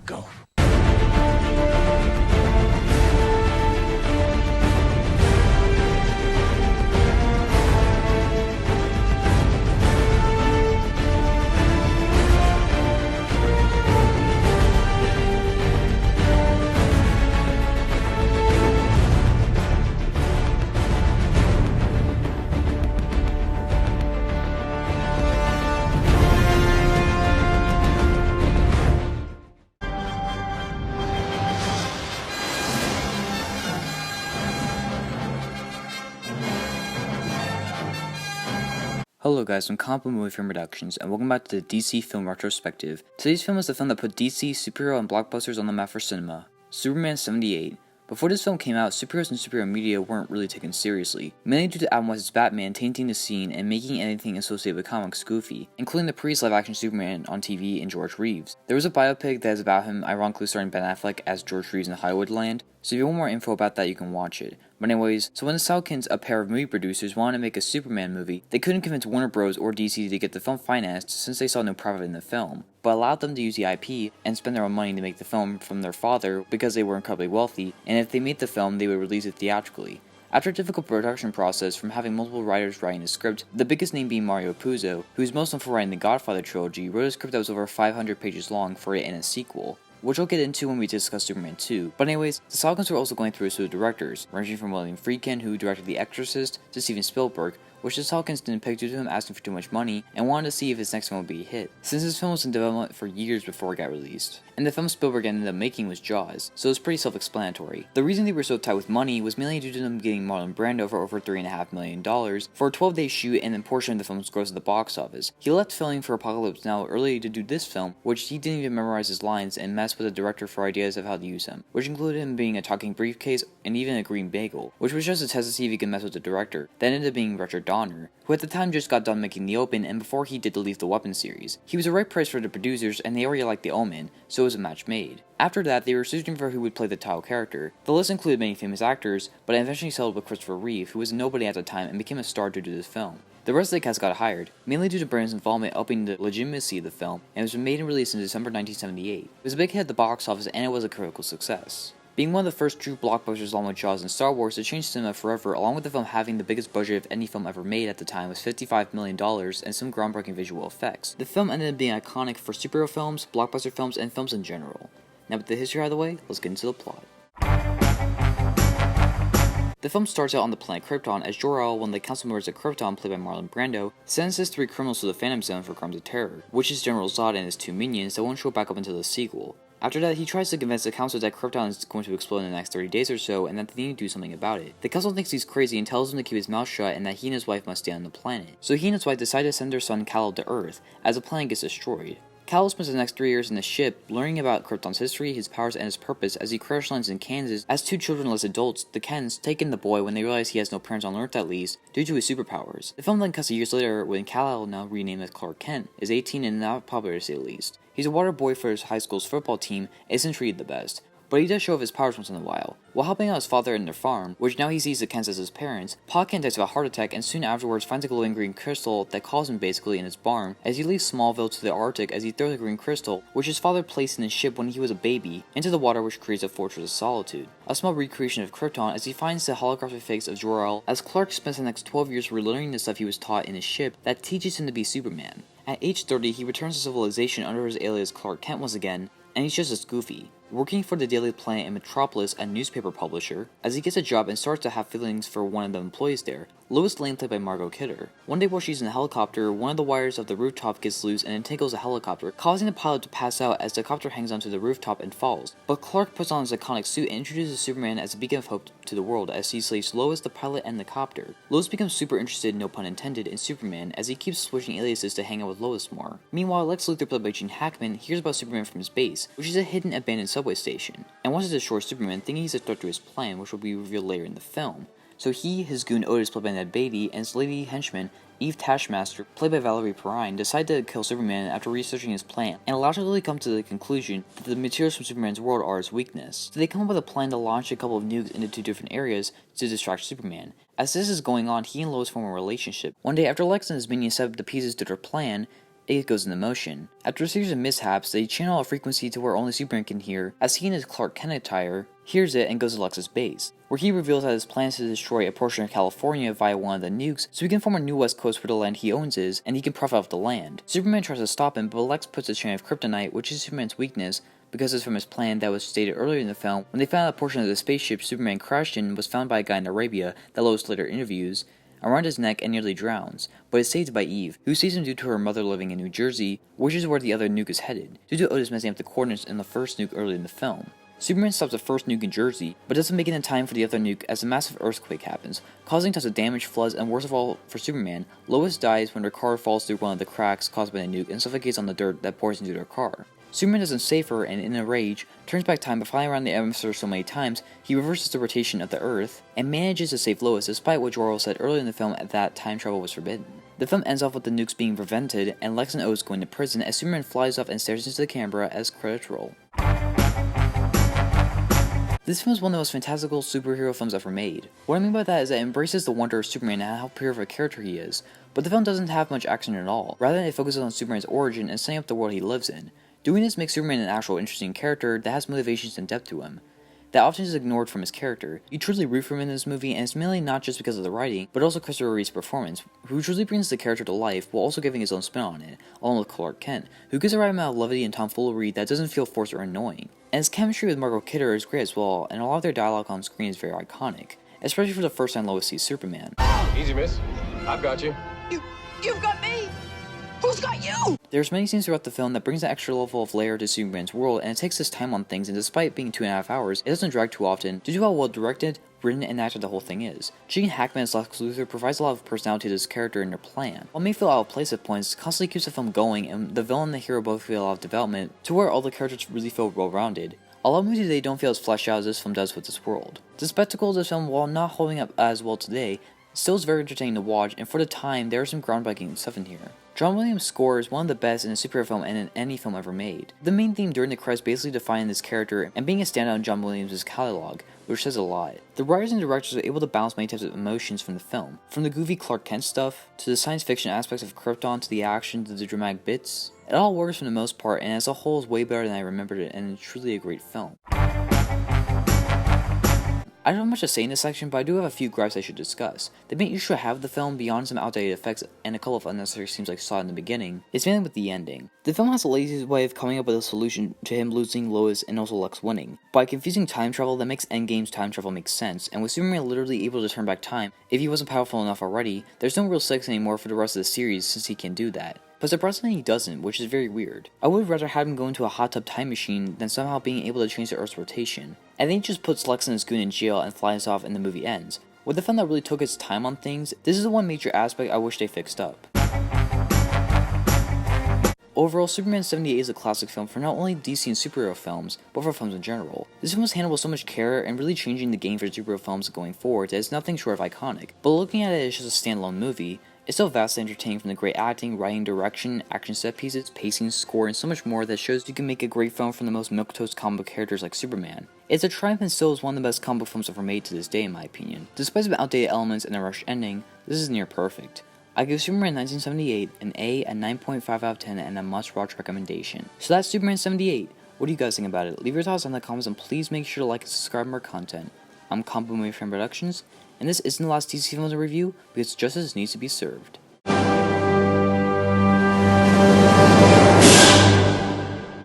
Go. Hello guys, I'm Comic Book Movie Film Productions, and welcome back to the DC Film Retrospective. Today's film is the film that put DC, superhero, and blockbusters on the map for cinema, Superman 78. Before this film came out, superheroes and superhero media weren't really taken seriously, mainly due to Adam West's Batman tainting the scene and making anything associated with comics goofy, including the previous live-action Superman on TV and George Reeves. There was a biopic that is about him, ironically starring Ben Affleck as George Reeves in Hollywood Land, so if you want more info about that, you can watch it. But anyways, so when the Salkinds, a pair of movie producers, wanted to make a Superman movie, they couldn't convince Warner Bros. Or DC to get the film financed since they saw no profit in the film, but allowed them to use the IP and spend their own money to make the film from their father because they were incredibly wealthy, and if they made the film, they would release it theatrically. After a difficult production process from having multiple writers writing the script, the biggest name being Mario Puzo, who is most known for writing the Godfather trilogy, wrote a script that was over 500 pages long for it and a sequel, which we'll get into when we discuss Superman 2. But anyways, the Salkinds were also going through a slew of directors, ranging from William Friedkin, who directed The Exorcist, to Steven Spielberg, which the Salkinds didn't pick due to him asking for too much money and wanted to see if his next film would be a hit, since this film was in development for years before it got released. And the film Spielberg ended up making was Jaws, so it's pretty self-explanatory. The reason they were so tight with money was mainly due to them getting Marlon Brando for over $3.5 million for a 12-day shoot and then portion of the film's gross at the box office. He left filming for Apocalypse Now early to do this film, which he didn't even memorize his lines and messed with the director for ideas of how to use them, which included him being a talking briefcase and even a green bagel, which was just a test to see if he could mess with the director. That ended up being Richard Donner, who at the time just got done making The Open and before he did the Lethal Weapon series. He was the right price for the producers and they already liked The Omen, so it was a match made. After that, they were searching for who would play the title character. The list included many famous actors, but I eventually settled with Christopher Reeve, who was a nobody at the time and became a star due to this film. The rest of the cast got hired, mainly due to Brandon's involvement helping the legitimacy of the film, and it was made and released in December 1978. It was a big hit at the box office and it was a critical success, being one of the first true blockbusters along with Jaws and Star Wars to change cinema forever, along with the film having the biggest budget of any film ever made at the time with $55 million and some groundbreaking visual effects. The film ended up being iconic for superhero films, blockbuster films, and films in general. Now with the history out of the way, let's get into the plot. The film starts out on the planet Krypton as Jor-El, one of the council members of Krypton, played by Marlon Brando, sentences 3 criminals to the Phantom Zone for crimes of terror, which is General Zod and his 2 minions that won't show back up until the sequel. After that, he tries to convince the council that Krypton is going to explode in the next 30 days or so and that they need to do something about it. The council thinks he's crazy and tells him to keep his mouth shut and that he and his wife must stay on the planet. So he and his wife decide to send their son Kal to Earth as the planet gets destroyed. Kal spends the next 3 years in the ship, learning about Krypton's history, his powers, and his purpose as he crash lands in Kansas as 2 childrenless adults, the Kens, take in the boy when they realize he has no parents on Earth at least, due to his superpowers. The film then cuts years later when Kal, now renamed as Clark Kent, is 18 and not popular to say the least. He's a water boy for his high school's football team, isn't treated the best, but he does show off his powers once in a while. While helping out his father and their farm, which now he sees the Kents as his parents, Pa Kent dies of a heart attack and soon afterwards finds a glowing green crystal that calls him basically in his barn as he leaves Smallville to the Arctic as he throws the green crystal, which his father placed in his ship when he was a baby, into the water, which creates a fortress of solitude. A small recreation of Krypton as he finds the holographic face of Jor-El as Clark spends the next 12 years relearning the stuff he was taught in his ship that teaches him to be Superman. At age 30, he returns to civilization under his alias Clark Kent once again, and he's just as goofy, working for the Daily Planet in Metropolis, a newspaper publisher, as he gets a job and starts to have feelings for one of the employees there, Lois Lane, played by Margot Kidder. One day while she's in a helicopter, one of the wires of the rooftop gets loose and entangles the helicopter, causing the pilot to pass out as the copter hangs onto the rooftop and falls. But Clark puts on his iconic suit and introduces Superman as a beacon of hope to the world as he slaves Lois, the pilot, and the copter. Lois becomes super interested, no pun intended, in Superman as he keeps switching aliases to hang out with Lois more. Meanwhile, Lex Luthor, played by Gene Hackman, hears about Superman from his base, which is a hidden abandoned subway station, and wants to destroy Superman, thinking he's a threat to his plan, which will be revealed later in the film. So he, his goon Otis, played by Ned Beatty, and his lady henchman, Eve Taskmaster, played by Valerie Perrine, decide to kill Superman after researching his plan, and logically come to the conclusion that the materials from Superman's world are his weakness. So they come up with a plan to launch a couple of nukes into 2 different areas to distract Superman. As this is going on, he and Lois form a relationship. One day after Lex and his minions set up the pieces to their plan, it goes into motion. After a series of mishaps, they channel a frequency to where only Superman can hear, as he in his Clark Kent attire hears it and goes to Lex's base, where he reveals that his plan is to destroy a portion of California via one of the nukes so he can form a new west coast where the land he owns is, and he can profit off the land. Superman tries to stop him, but Lex puts a chain of kryptonite, which is Superman's weakness, because it's from his plan that was stated earlier in the film when they found out a portion of the spaceship Superman crashed in was found by a guy in Arabia that Lois later interviews around his neck and nearly drowns, but is saved by Eve, who saves him due to her mother living in New Jersey, which is where the other nuke is headed, due to Otis messing up the coordinates in the first nuke early in the film. Superman stops the first nuke in Jersey, but doesn't make it in time for the other nuke as a massive earthquake happens, causing tons of damage, floods, and worst of all for Superman, Lois dies when her car falls through one of the cracks caused by the nuke and suffocates on the dirt that pours into their car. Superman doesn't save her and, in a rage, turns back time by flying around the atmosphere so many times, he reverses the rotation of the Earth, and manages to save Lois despite what Jor-El said earlier in the film that time travel was forbidden. The film ends off with the nukes being prevented, and Lex and Otis going to prison as Superman flies off and stares into the camera as credits roll. This film is one of the most fantastical superhero films ever made. What I mean by that is that it embraces the wonder of Superman and how pure of a character he is, but the film doesn't have much action at all. Rather, it focuses on Superman's origin and setting up the world he lives in. Doing this makes Superman an actual interesting character that has motivations and depth to him. That often is ignored from his character. You truly root for him in this movie, and it's mainly not just because of the writing, but also Christopher Reeve's performance, who truly brings the character to life while also giving his own spin on it, along with Clark Kent, who gives the right amount of levity and tomfoolery that doesn't feel forced or annoying. And his chemistry with Margot Kidder is great as well, and a lot of their dialogue on screen is very iconic, especially for the first time Lois sees Superman. Easy, miss. I've got you. You've got me! Who's got you? There's many scenes throughout the film that brings an extra level of layer to Superman's world, and it takes its time on things, and despite being 2.5 hours, it doesn't drag too often due to how well directed, written, and acted the whole thing is. Gene Hackman's Lex Luthor provides a lot of personality to this character and their plan. While it may feel out of place at points, it constantly keeps the film going, and the villain and the hero both feel a lot of development, to where all the characters really feel well-rounded. A lot of movies today don't feel as fleshed out as this film does with this world. The spectacle of this film, while not holding up as well today, still is very entertaining to watch, and for the time, there is some groundbreaking stuff in here. John Williams' score is one of the best in a superhero film and in any film ever made. The main theme during the credits basically defining this character and being a standout in John Williams' catalog, which says a lot. The writers and directors were able to balance many types of emotions from the film, from the goofy Clark Kent stuff, to the science fiction aspects of Krypton, to the action, to the dramatic bits. It all works for the most part, and as a whole is way better than I remembered it, and it's truly a great film. I don't have much to say in this section, but I do have a few gripes I should discuss. The main issue I have with the film, beyond some outdated effects and a couple of unnecessary scenes I saw in the beginning, is mainly with the ending. The film has a lazy way of coming up with a solution to him losing Lois and also Lex winning. By confusing time travel that makes Endgame's time travel make sense, and with Superman literally able to turn back time, if he wasn't powerful enough already, there's no real stakes anymore for the rest of the series since he can do that. But surprisingly he doesn't, which is very weird. I would rather have him go into a hot tub time machine than somehow being able to change the Earth's rotation. And then he just puts Lex and his goon in jail and flies off and the movie ends. With the film that really took its time on things, this is the one major aspect I wish they fixed up. Overall, Superman 78 is a classic film for not only DC and superhero films, but for films in general. This film was handled with so much care and really changing the game for superhero films going forward that it's nothing short of iconic. But looking at it as just a standalone movie, it's still vastly entertaining from the great acting, writing, direction, action set pieces, pacing, score, and so much more that shows you can make a great film from the most milquetoast comic book characters like Superman. It's a triumph and still is one of the best comic book films ever made to this day in my opinion. Despite some outdated elements and a rushed ending, this is near perfect. I give Superman 1978 an A, a 9.5 out of 10, and a must-watch recommendation. So that's Superman 78. What do you guys think about it? Leave your thoughts in the comments and please make sure to like and subscribe for more content. I'm Combo Movie Fan Productions, and this isn't the last DC film to review because justice needs to be served.